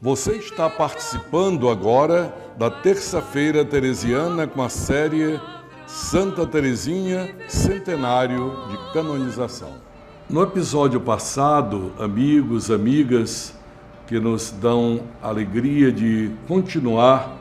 Você está participando agora da Terça-feira Teresiana com a série Santa Teresinha, Centenário de Canonização. No episódio passado, amigos, amigas, que nos dão alegria de continuar,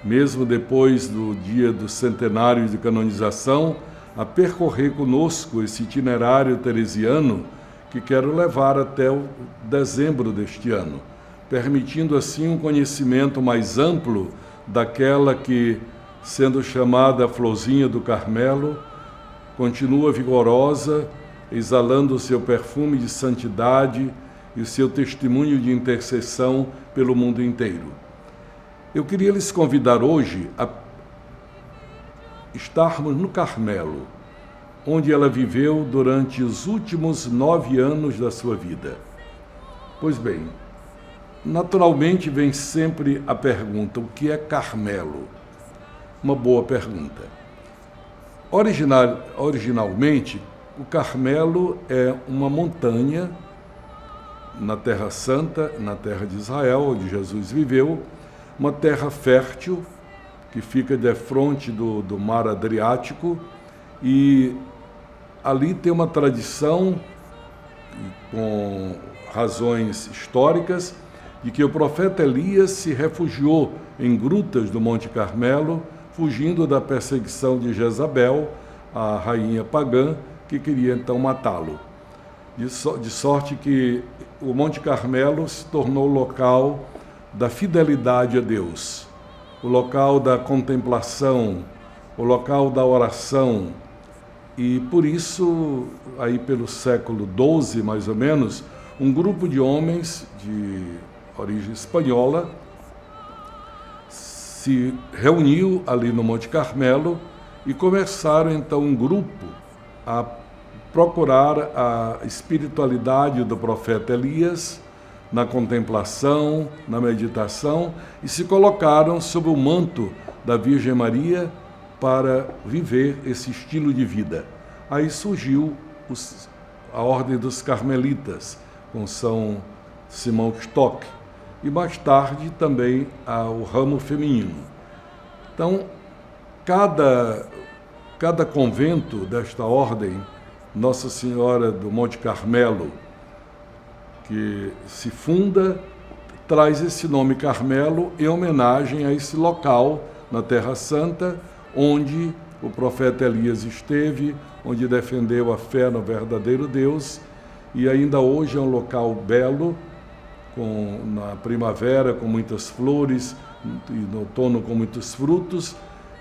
mesmo depois do dia do centenário de canonização, a percorrer conosco esse itinerário teresiano que quero levar até o dezembro deste ano, permitindo assim um conhecimento mais amplo daquela que, sendo chamada Florzinha do Carmelo, continua vigorosa, exalando o seu perfume de santidade e o seu testemunho de intercessão pelo mundo inteiro. Eu queria lhes convidar hoje a estarmos no Carmelo, onde ela viveu durante os últimos 9 anos da sua vida. Pois bem, naturalmente vem sempre a pergunta: o que é Carmelo? Uma boa pergunta. Originalmente, o Carmelo é uma montanha na Terra Santa, na terra de Israel, onde Jesus viveu, uma terra fértil que fica defronte do mar Adriático, e ali tem uma tradição, com razões históricas, de que o profeta Elias se refugiou em grutas do Monte Carmelo, fugindo da perseguição de Jezabel, a rainha pagã, que queria então matá-lo. De sorte que o Monte Carmelo se tornou o local da fidelidade a Deus, o local da contemplação, o local da oração. E por isso, aí pelo século XII, mais ou menos, um grupo de homens de origem espanhola se reuniu ali no Monte Carmelo e começaram então um grupo a procurar a espiritualidade do profeta Elias na contemplação, na meditação, e se colocaram sob o manto da Virgem Maria para viver esse estilo de vida. Aí surgiu a Ordem dos Carmelitas, com São Simão Stock, e mais tarde também o ramo feminino. Então, cada convento desta ordem, Nossa Senhora do Monte Carmelo, que se funda, traz esse nome Carmelo em homenagem a esse local na Terra Santa, onde o profeta Elias esteve, onde defendeu a fé no verdadeiro Deus, e ainda hoje é um local belo, na primavera com muitas flores, e no outono com muitos frutos,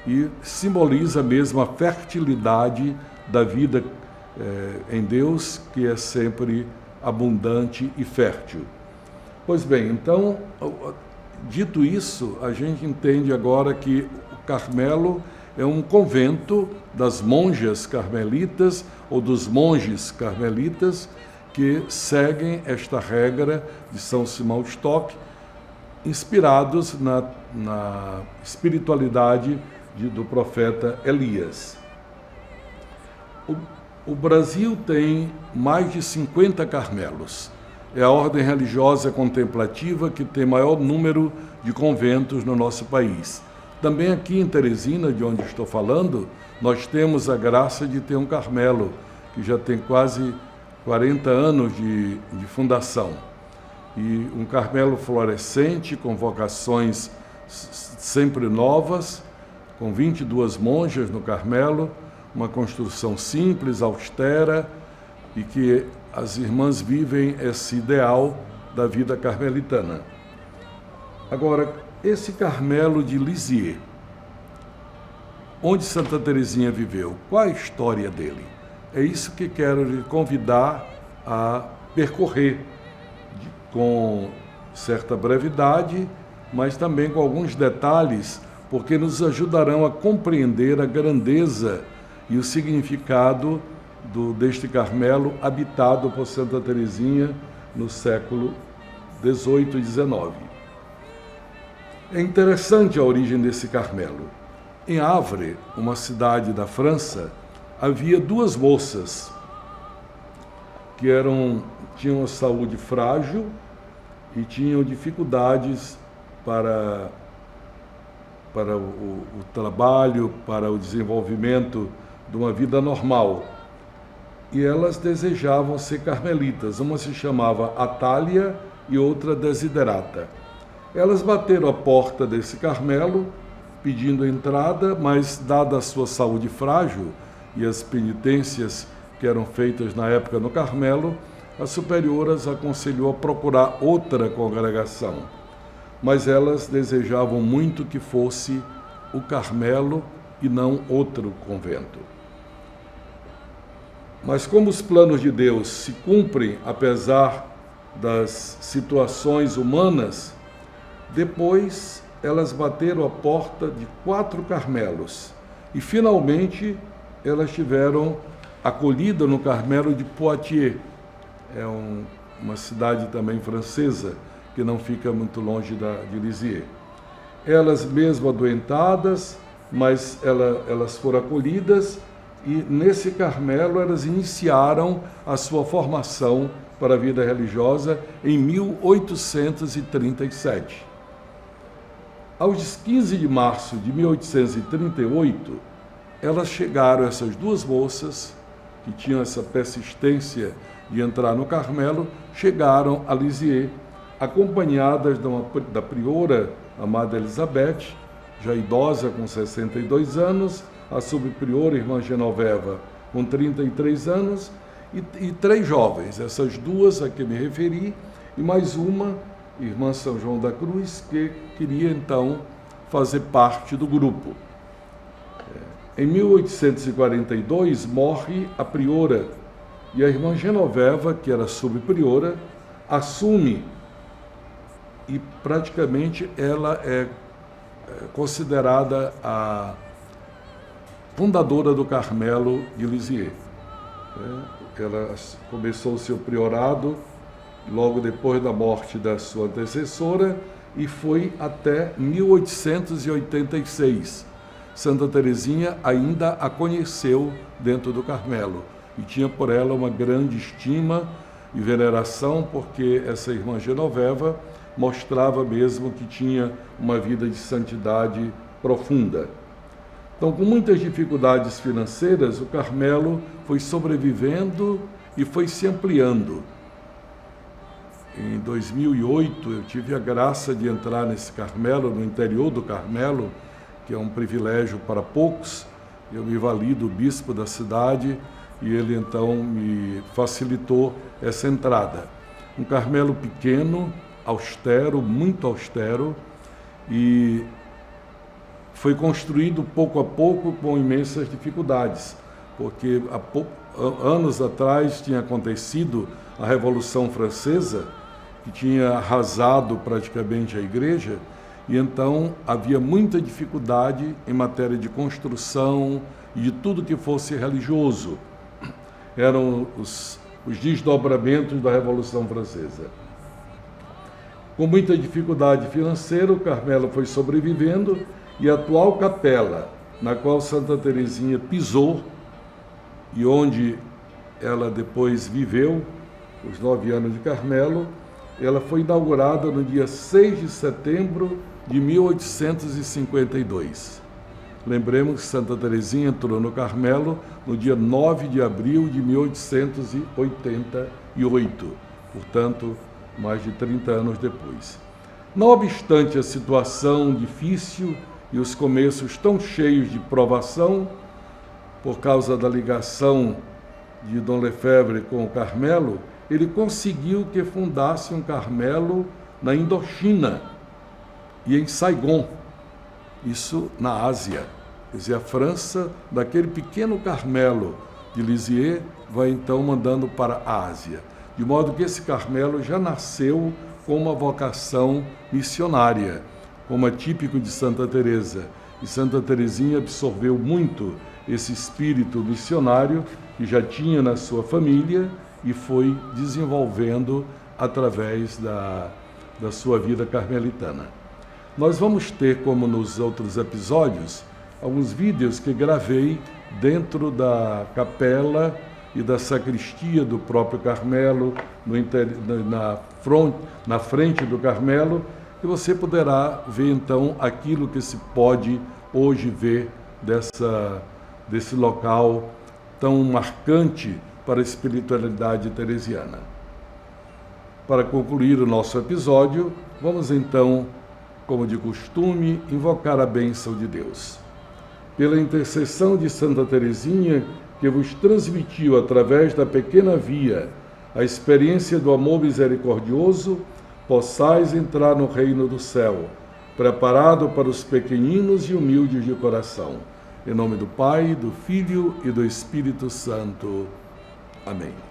e simboliza mesmo a fertilidade da vida em Deus, que é sempre abundante e fértil. Pois bem, então, dito isso, a gente entende agora que o Carmelo é um convento das monjas carmelitas ou dos monges carmelitas que seguem esta regra de São Simão Stock, inspirados na espiritualidade do profeta Elias. O Brasil tem mais de 50 Carmelos. É a ordem religiosa contemplativa que tem maior número de conventos no nosso país. Também aqui em Teresina, de onde estou falando, nós temos a graça de ter um Carmelo, que já tem quase 40 anos de fundação. E um Carmelo florescente, com vocações sempre novas, com 22 monjas no Carmelo, uma construção simples, austera, e que as irmãs vivem esse ideal da vida carmelitana. Agora, esse Carmelo de Lisieux, onde Santa Teresinha viveu, qual a história dele? É isso que quero lhe convidar a percorrer com certa brevidade, mas também com alguns detalhes, porque nos ajudarão a compreender a grandeza e o significado deste Carmelo habitado por Santa Teresinha no século XVIII e XIX. É interessante a origem desse Carmelo. Em Havre, uma cidade da França, havia 2 moças que tinham uma saúde frágil e tinham dificuldades para o trabalho, para o desenvolvimento de uma vida normal. E elas desejavam ser carmelitas. Uma se chamava Atália e outra Desiderata. Elas bateram a porta desse Carmelo, pedindo entrada, mas, dada a sua saúde frágil e as penitências que eram feitas na época no Carmelo, a superiora as aconselhou a procurar outra congregação. Mas elas desejavam muito que fosse o Carmelo e não outro convento. Mas como os planos de Deus se cumprem apesar das situações humanas, depois elas bateram a porta de 4 Carmelos e finalmente elas tiveram acolhida no Carmelo de Poitiers. É uma cidade também francesa, que não fica muito longe de Lisieux. Elas mesmo adoentadas, mas elas foram acolhidas e nesse Carmelo elas iniciaram a sua formação para a vida religiosa em 1837. Aos 15 de março de 1838, elas chegaram, essas duas moças, que tinham essa persistência de entrar no Carmelo, chegaram a Lisieux, acompanhadas da priora amada Elizabeth, já idosa com 62 anos, a subpriora irmã Genoveva com 33 anos e 3 jovens, essas duas a que me referi, e mais uma, irmã São João da Cruz, que queria então fazer parte do grupo. Em 1842 morre a priora e a irmã Genoveva, que era subpriora, assume e praticamente ela é considerada a fundadora do Carmelo de Lisieux. Ela começou o seu priorado logo depois da morte da sua antecessora e foi até 1886. Santa Teresinha ainda a conheceu dentro do Carmelo e tinha por ela uma grande estima e veneração, porque essa irmã Genoveva mostrava mesmo que tinha uma vida de santidade profunda. Então, com muitas dificuldades financeiras, o Carmelo foi sobrevivendo e foi se ampliando. Em 2008, eu tive a graça de entrar nesse Carmelo, no interior do Carmelo, que é um privilégio para poucos. Eu me vali do bispo da cidade e ele então me facilitou essa entrada. Um Carmelo pequeno, austero, muito austero, e foi construído pouco a pouco com imensas dificuldades, porque anos atrás tinha acontecido a Revolução Francesa, que tinha arrasado praticamente a igreja, e então havia muita dificuldade em matéria de construção e de tudo que fosse religioso. Eram os desdobramentos da Revolução Francesa. Com muita dificuldade financeira, o Carmelo foi sobrevivendo e a atual capela, na qual Santa Teresinha pisou e onde ela depois viveu, os 9 anos de Carmelo, ela foi inaugurada no dia 6 de setembro de 1852. Lembremos que Santa Teresinha entrou no Carmelo no dia 9 de abril de 1888, portanto, mais de 30 anos depois. Não obstante a situação difícil e os começos tão cheios de provação, por causa da ligação de Dom Lefebvre com o Carmelo, ele conseguiu que fundasse um Carmelo na Indochina e em Saigon, isso na Ásia. Quer dizer, a França, daquele pequeno Carmelo de Lisieux, vai então mandando para a Ásia. De modo que esse Carmelo já nasceu com uma vocação missionária, como é típico de Santa Teresa. E Santa Teresinha absorveu muito esse espírito missionário que já tinha na sua família e foi desenvolvendo através da sua vida carmelitana. Nós vamos ter, como nos outros episódios, alguns vídeos que gravei dentro da capela e da sacristia do próprio Carmelo, na frente do Carmelo, e você poderá ver então aquilo que se pode hoje ver desse local tão marcante para a espiritualidade teresiana. Para concluir o nosso episódio, vamos então, como de costume, invocar a bênção de Deus. Pela intercessão de Santa Teresinha, que vos transmitiu através da pequena via a experiência do amor misericordioso, possais entrar no reino do céu, preparado para os pequeninos e humildes de coração. Em nome do Pai, do Filho e do Espírito Santo. Amém.